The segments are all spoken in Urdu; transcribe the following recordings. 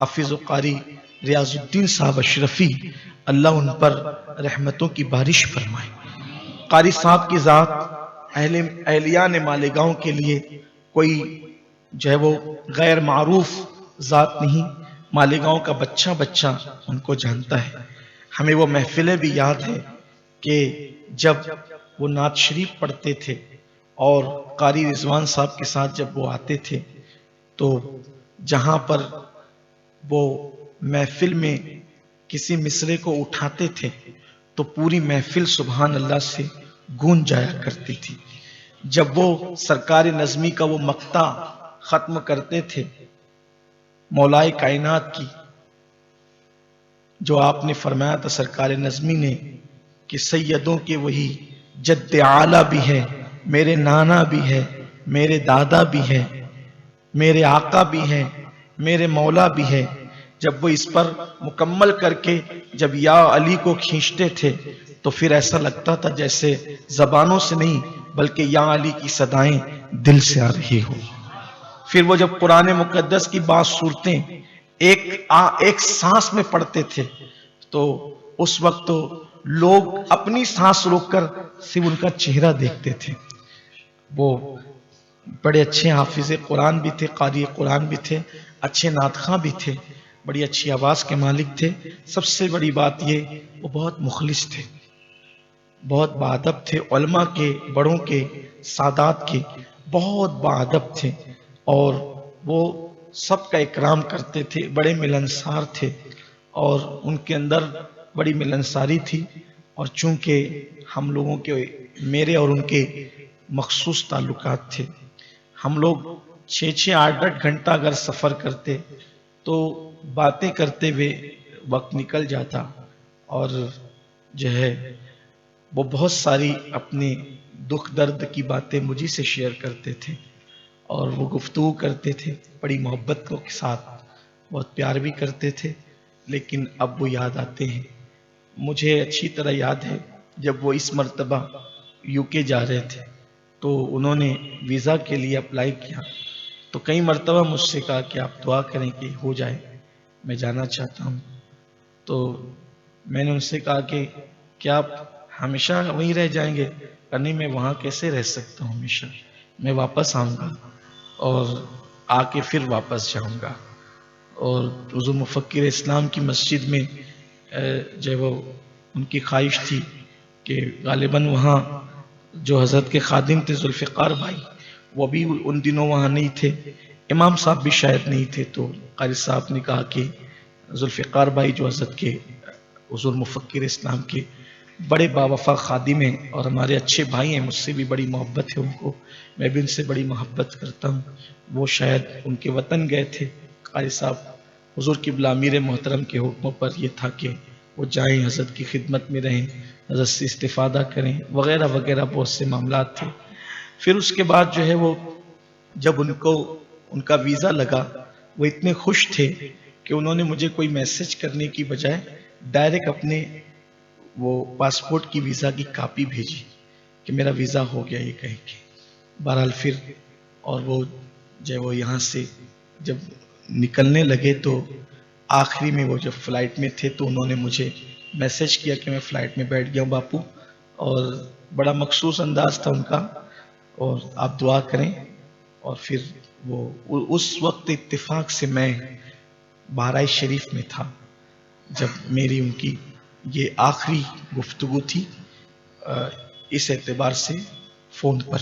حافظ و قاری ریاض الدین صاحب اشرفی، اللہ ان پر رحمتوں کی بارش فرمائے۔ قاری صاحب کی ذات اہلیان مالیگاؤں کے لیے کوئی جو ہے وہ غیر معروف ذات نہیں، مالیگاؤں کا بچہ بچہ ان کو جانتا ہے۔ ہمیں وہ محفلیں بھی یاد ہے کہ جب وہ نعت شریف پڑھتے تھے اور قاری رضوان صاحب کے ساتھ جب وہ آتے تھے تو جہاں پر وہ محفل میں کسی مصرے کو اٹھاتے تھے تو پوری محفل سبحان اللہ سے گونج جایا کرتی تھی۔ جب وہ سرکار نظمی کا وہ مقطع ختم کرتے تھے مولائے کائنات کی، جو آپ نے فرمایا تھا سرکار نظمی نے کہ سیدوں کے وہی جد اعلیٰ بھی ہے، میرے نانا بھی ہے، میرے دادا بھی ہے، میرے آقا بھی ہے، میرے مولا بھی ہے، جب وہ اس پر مکمل کر کے جب یا علی کو کھینچتے تھے تو پھر ایسا لگتا تھا جیسے زبانوں سے نہیں بلکہ یا علی کی صدائیں دل سے آ رہی ہو۔ پھر وہ جب قرآن مقدس کی بعض صورتیں ایک سانس میں پڑھتے تھے تو اس وقت تو لوگ اپنی سانس روک کر صرف ان کا چہرہ دیکھتے تھے۔ وہ بڑے اچھے حافظ قرآن بھی تھے، قاری قرآن بھی تھے، اچھے نعت خواں بھی تھے، بڑی اچھی آواز کے مالک تھے۔ سب سے بڑی بات یہ وہ بہت مخلص تھے، بہت باادب تھے، علماء کے، بڑوں کے، سادات کے بہت باادب تھے اور وہ سب کا اکرام کرتے تھے، بڑے ملنسار تھے اور ان کے اندر بڑی ملنساری تھی۔ اور چونکہ ہم لوگوں کے میرے اور ان کے مخصوص تعلقات تھے، ہم لوگ 6-6 8-8 گھنٹہ اگر سفر کرتے تو باتیں کرتے ہوئے وقت نکل جاتا اور جو ہے وہ بہت ساری اپنے دکھ درد کی باتیں مجھے سے شیئر کرتے تھے اور وہ گفتگو کرتے تھے بڑی محبت کے ساتھ، بہت پیار بھی کرتے تھے، لیکن اب وہ یاد آتے ہیں۔ مجھے اچھی طرح یاد ہے جب وہ اس مرتبہ UK جا رہے تھے تو انہوں نے ویزا کے لیے اپلائی کیا تو کئی مرتبہ مجھ سے کہا کہ آپ دعا کریں کہ ہو جائے، میں جانا چاہتا ہوں۔ تو میں نے ان سے کہا کہ کیا آپ ہمیشہ وہیں رہ جائیں گے؟ نہیں، میں وہاں کیسے رہ سکتا ہوں ہمیشہ، میں واپس آؤں گا اور آ کے پھر واپس جاؤں گا۔ اور حضور مفکر اسلام کی مسجد میں جو وہ ان کی خواہش تھی کہ غالباً وہاں جو حضرت کے خادم تھے ذوالفقار بھائی وہ بھی ان دنوں وہاں نہیں تھے، امام صاحب بھی شاید نہیں تھے، تو قاری صاحب نے کہا کہ ذوالفقار بھائی جو حضرت کے حضور مفکر اسلام کے بڑے باوفا خادم ہیں اور ہمارے اچھے بھائی ہیں، مجھ سے بھی بڑی محبت ہے ان کو، میں بھی ان سے بڑی محبت کرتا ہوں، وہ شاید ان کے وطن گئے تھے۔ قاری صاحب حضور قبلہ امیر محترم کے حکموں پر یہ تھا کہ وہ جائیں، حضرت کی خدمت میں رہیں، حضرت سے استفادہ کریں وغیرہ وغیرہ بہت سے معاملات تھے۔ پھر اس کے بعد جو ہے وہ جب ان کو ان کا ویزا لگا وہ اتنے خوش تھے کہ انہوں نے مجھے کوئی میسج کرنے کی بجائے ڈائریکٹ اپنے وہ پاسپورٹ کی ویزا کی کاپی بھیجی کہ میرا ویزا ہو گیا یہ کہیں کہ۔ بہرحال پھر اور وہ جو وہ یہاں سے جب نکلنے لگے تو آخری میں وہ جب فلائٹ میں تھے تو انہوں نے مجھے میسج کیا کہ میں فلائٹ میں بیٹھ گیا ہوں باپو، اور بڑا مخصوص انداز تھا ان کا، اور آپ دعا کریں۔ اور پھر وہ اس وقت اتفاق سے میں بہرائچ شریف میں تھا جب میری ان کی یہ آخری گفتگو تھی اس اعتبار سے فون پر۔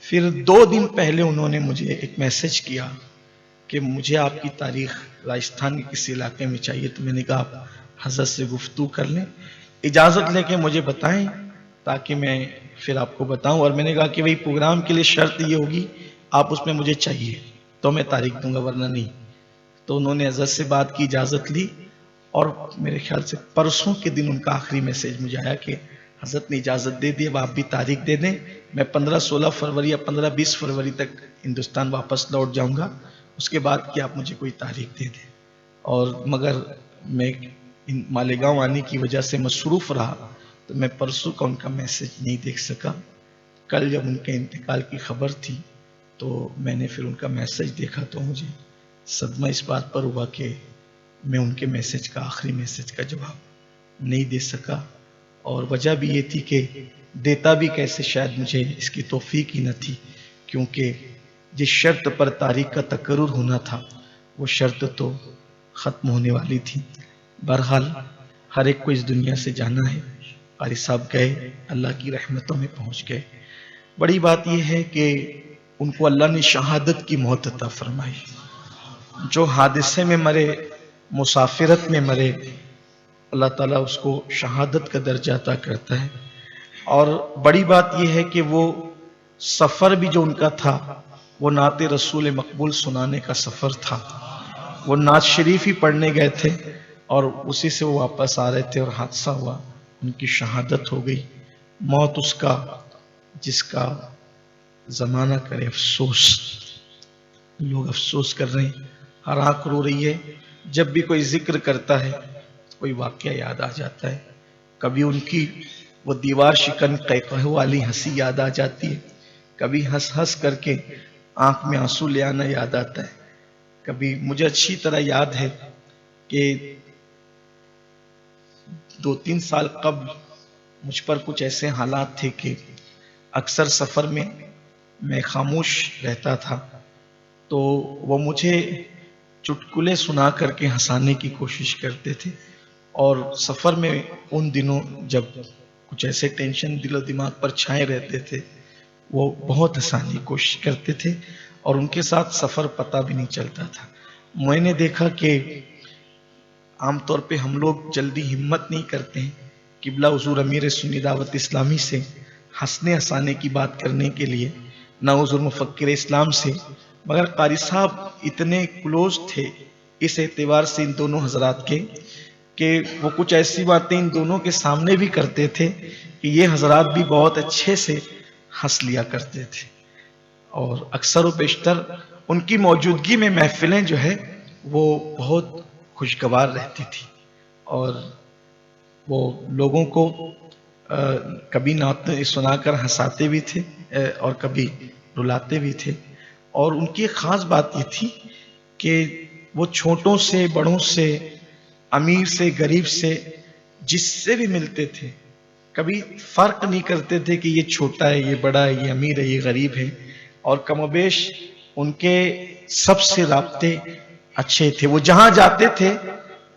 پھر 2 دن پہلے انہوں نے مجھے ایک میسج کیا کہ مجھے آپ کی تاریخ راجستھان کے کسی علاقے میں چاہیے، تو میں نے کہا آپ حضرت سے گفتگو کر لیں، اجازت لے کے مجھے بتائیں تاکہ میں پھر آپ کو بتاؤں، اور میں نے کہا کہ وہی پروگرام کے لیے شرط یہ ہوگی آپ اس میں مجھے چاہیے تو میں تاریخ دوں گا ورنہ نہیں۔ تو انہوں نے حضرت سے بات کی، اجازت لی، اور میرے خیال سے پرسوں کے دن ان کا آخری میسج مجھے آیا کہ حضرت نے اجازت دے دی، اب آپ بھی تاریخ دے دیں، میں 15-16 فروری یا 15-20 فروری تک ہندوستان واپس لوٹ جاؤں گا، اس کے بعد کہ آپ مجھے کوئی تاریخ دے دیں۔ اور مگر میں مالیگاؤں آنے کی وجہ سے مصروف رہا تو میں پرسوں کا ان کا میسج نہیں دیکھ سکا۔ کل جب ان کے انتقال کی خبر تھی تو میں نے پھر ان کا میسج دیکھا تو مجھے صدمہ اس بات پر ہوا کہ میں ان کے میسج کا، آخری میسج کا جواب نہیں دے سکا، اور وجہ بھی یہ تھی کہ دیتا بھی کیسے، شاید مجھے اس کی توفیق ہی نہ تھی، کیونکہ جس شرط پر تاریخ کا تقرر ہونا تھا وہ شرط تو ختم ہونے والی تھی۔ بہرحال ہر ایک کو اس دنیا سے جانا ہے۔ قاری صاحب گئے، اللہ کی رحمتوں میں پہنچ گئے۔ بڑی بات یہ ہے کہ ان کو اللہ نے شہادت کی موت عطا فرمائی۔ جو حادثے میں مرے، مسافرت میں مرے، اللہ تعالیٰ اس کو شہادت کا درجہ عطا کرتا ہے۔ اور بڑی بات یہ ہے کہ وہ سفر بھی جو ان کا تھا وہ نعت رسول مقبول سنانے کا سفر تھا۔ وہ نعت شریف ہی پڑھنے گئے تھے اور اسی سے وہ واپس آ رہے تھے اور حادثہ ہوا، ان کی شہادت ہو گئی۔ موت اس کا جس کا زمانہ کرے افسوس۔ لوگ افسوس کر رہے ہیں، ہر آنکھ رو رہی ہے۔ جب بھی کوئی ذکر کرتا ہے کوئی واقعہ یاد آ جاتا ہے۔ کبھی ان کی وہ دیوار شکن قہقہ والی ہنسی یاد آ جاتی ہے، کبھی ہنس ہنس کر کے آنکھ میں آنسو لے آنا یاد آتا ہے۔ کبھی مجھے اچھی طرح یاد ہے کہ 2-3 سال قبل مجھ پر کچھ ایسے حالات تھے کہ اکثر سفر میں میں خاموش رہتا تھا، تو وہ مجھے چٹکلے سنا کر کے ہنسانے کی کوشش کرتے تھے، اور سفر میں ان دنوں جب کچھ ایسے ٹینشن دل و دماغ پر چھائے رہتے تھے وہ بہت ہنسانے کی کوشش کرتے تھے، اور ان کے ساتھ سفر پتہ بھی نہیں چلتا تھا۔ میں نے دیکھا کہ عام طور پہ ہم لوگ جلدی ہمت نہیں کرتے ہیں قبلہ حضور امیر سنی دعوت اسلامی سے ہنسنے ہنسانے کی بات کرنے کے لیے، نہ حضور مفکر اسلام سے، مگر قاری صاحب اتنے کلوز تھے اس اعتبار سے ان دونوں حضرات کے کہ وہ کچھ ایسی باتیں ان دونوں کے سامنے بھی کرتے تھے کہ یہ حضرات بھی بہت اچھے سے ہنس لیا کرتے تھے، اور اکثر و بیشتر ان کی موجودگی میں محفلیں جو ہے وہ بہت خوشگوار رہتی تھی، اور وہ لوگوں کو کبھی نعت سنا کر ہنساتے بھی تھے اور کبھی رلاتے بھی تھے۔ اور ان کی ایک خاص بات یہ تھی کہ وہ چھوٹوں سے بڑوں سے، امیر سے غریب سے، جس سے بھی ملتے تھے کبھی فرق نہیں کرتے تھے کہ یہ چھوٹا ہے، یہ بڑا ہے، یہ امیر ہے، یہ غریب ہے، اور کم و بیش ان کے سب سے رابطے اچھے تھے۔ وہ جہاں جاتے تھے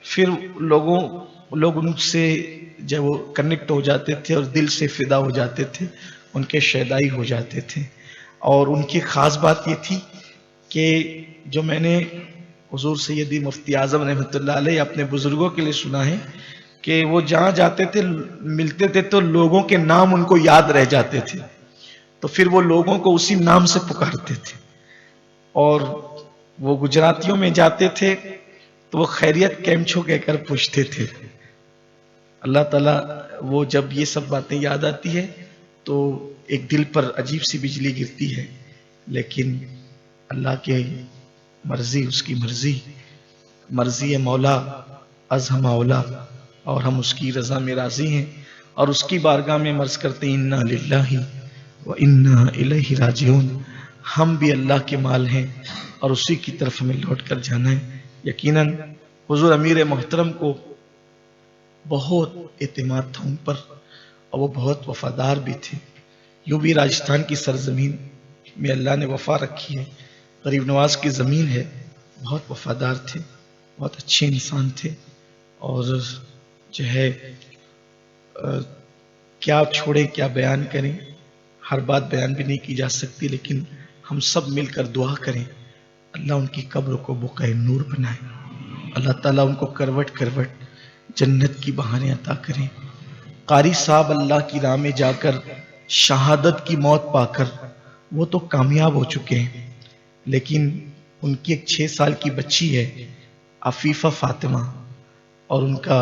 پھر لوگ ان سے جب وہ کنیکٹ ہو جاتے تھے اور دل سے فدا ہو جاتے تھے، ان کے شیدائی ہو جاتے تھے۔ اور ان کی خاص بات یہ تھی کہ جو میں نے حضور سیدی مفتی اعظم رحمۃ اللہ علیہ اپنے بزرگوں کے لیے سنا ہے کہ وہ جہاں جاتے تھے ملتے تھے تو لوگوں کے نام ان کو یاد رہ جاتے تھے، تو پھر وہ لوگوں کو اسی نام سے پکارتے تھے۔ اور وہ گجراتیوں میں جاتے تھے تو وہ خیریت کیمچو کہہ کر پوچھتے تھے۔ اللہ تعالیٰ وہ جب یہ سب باتیں یاد آتی ہے تو ایک دل پر عجیب سی بجلی گرتی ہے، لیکن اللہ کے مرضی، اس کی مرضی مولا از ہم اولا، اور ہم اس کی رضا میں راضی ہیں، اور اس کی بارگاہ میں عرض کرتے ہیں انا للہ و انا الیہ راجعون۔ ہم بھی اللہ کے مال ہیں اور اسی کی طرف ہمیں لوٹ کر جانا ہے۔ یقیناً حضور امیر محترم کو بہت اعتماد تھا ان پر، اور وہ بہت وفادار بھی تھے۔ یوں بھی راجستھان کی سرزمین میں اللہ نے وفا رکھی ہے، غریب نواز کی زمین ہے، بہت وفادار تھے، بہت اچھے انسان تھے، اور جو ہے کیا چھوڑے کیا بیان کریں، ہر بات بیان بھی نہیں کی جا سکتی، لیکن ہم سب مل کر دعا کریں اللہ ان کی قبر کو بقعہ نور بنائے، اللہ تعالیٰ ان کو کروٹ کروٹ جنت کی بہاریں عطا کریں۔ قاری صاحب اللہ کی راہ میں جا کر شہادت کی موت پا کر وہ تو کامیاب ہو چکے ہیں، لیکن ان کی ایک 6 سال کی بچی ہے عفیفہ فاطمہ، اور ان کا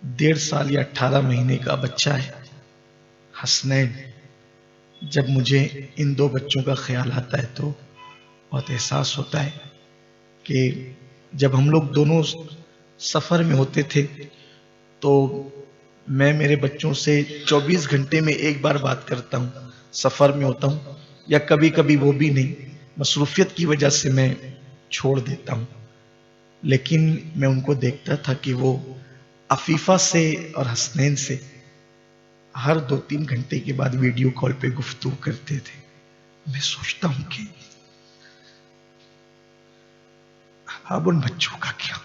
1.5 سال یا 18 مہینے کا بچہ ہے حسنین۔ جب مجھے ان 2 بچوں کا خیال آتا ہے تو بہت احساس ہوتا ہے کہ جب ہم لوگ دونوں سفر میں ہوتے تھے تو میں میرے بچوں سے 24 گھنٹے میں ایک بار بات کرتا ہوں، سفر میں ہوتا ہوں، یا کبھی کبھی وہ بھی نہیں، مصروفیت کی وجہ سے میں چھوڑ دیتا ہوں، لیکن میں ان کو دیکھتا تھا کہ وہ عفیفہ سے اور حسنین سے ہر 2-3 گھنٹے کے بعد ویڈیو کال پہ گفتگو کرتے تھے۔ میں سوچتا ہوں کہ اب ان بچوں کا کیا؟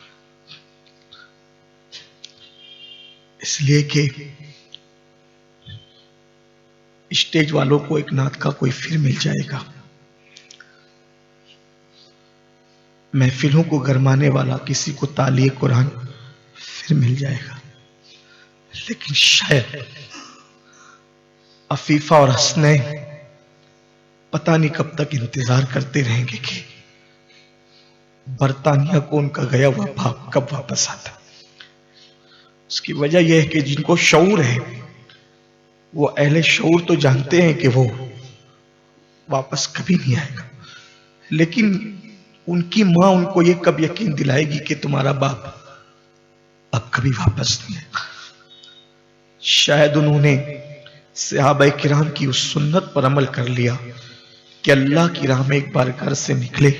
اس لیے کہ اسٹیج والوں کو ایک نعت کا کوئی پھر مل جائے گا، محفلوں کو گرمانے والا کسی کو تالیہ قرآن پھر مل جائے گا، لیکن شاید عفیفہ اور حسنین پتہ نہیں کب تک انتظار کرتے رہیں گے کہ برطانیہ کو ان کا گیا ہوا باپ کب واپس آتا۔ اس کی وجہ یہ ہے کہ جن کو شعور ہے وہ اہل شعور تو جانتے ہیں کہ وہ واپس کبھی نہیں آئے گا، لیکن ان کی ماں ان کو یہ کب یقین دلائے گی کہ تمہارا باپ اب کبھی واپس نہیں آئے گا؟ شاید انہوں نے صحابہ کرام کی اس سنت پر عمل کر لیا کہ اللہ کی راہ میں ایک بار گھر سے نکلے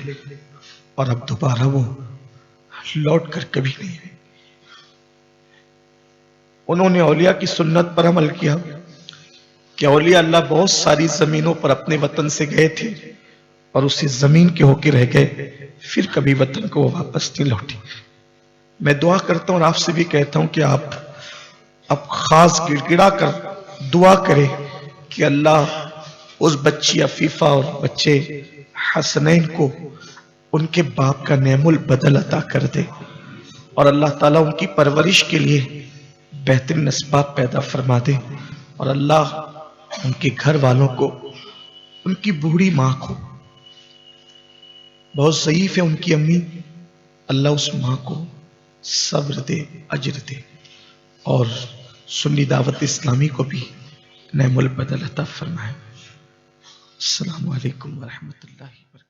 اور اب دوبارہ وہ لوٹ کر کبھی نہیں آئے۔ انہوں نے اولیاء کی سنت پر عمل کیا کہ اولیاء اللہ بہت ساری زمینوں پر اپنے وطن سے گئے تھے اور اسی زمین کے ہو کے رہ گئے، پھر کبھی وطن کو وہ واپس نہیں لوٹے۔ میں دعا کرتا ہوں اور آپ سے بھی کہتا ہوں کہ آپ اب خاص گڑ گڑا کر دعا کرے کہ اللہ اس بچی عفیفہ اور بچے حسنین کو ان کے باپ کا نعم البدل عطا کر دے، اور اللہ تعالیٰ ان کی پرورش کے لیے بہترین اسباب پیدا فرما دے، اور اللہ ان کے گھر والوں کو، ان کی بوڑھی ماں کو، بہت ضعیف ہے ان کی امی، اللہ اس ماں کو صبر دے، اجر دے، اور سنی دعوت اسلامی کو بھی نعم البدل عطا فرمائے۔ السلام علیکم ورحمۃ اللہ وبرکاتہ۔